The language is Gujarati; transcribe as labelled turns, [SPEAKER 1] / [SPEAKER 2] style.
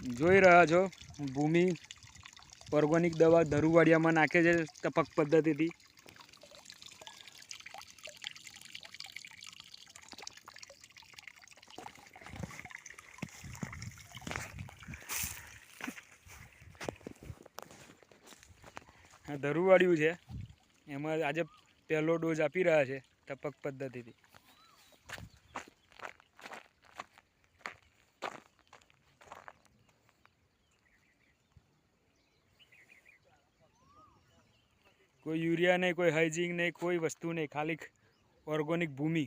[SPEAKER 1] જોઈ રહ્યા છો ભૂમિ ઓર્ગેનિક દવા ધરુવાડિયામાં નાખે છે ટપક પદ્ધતિથી। આ ધરુવાડિયું છે, એમાં આજે પહેલો ડોઝ આપી રહ્યા છે ટપક પદ્ધતિથી। कोई यूरिया नहीं, कोई हाइजीन नहीं, कोई वस्तु नहीं, खाली ऑर्गेनिक भूमि।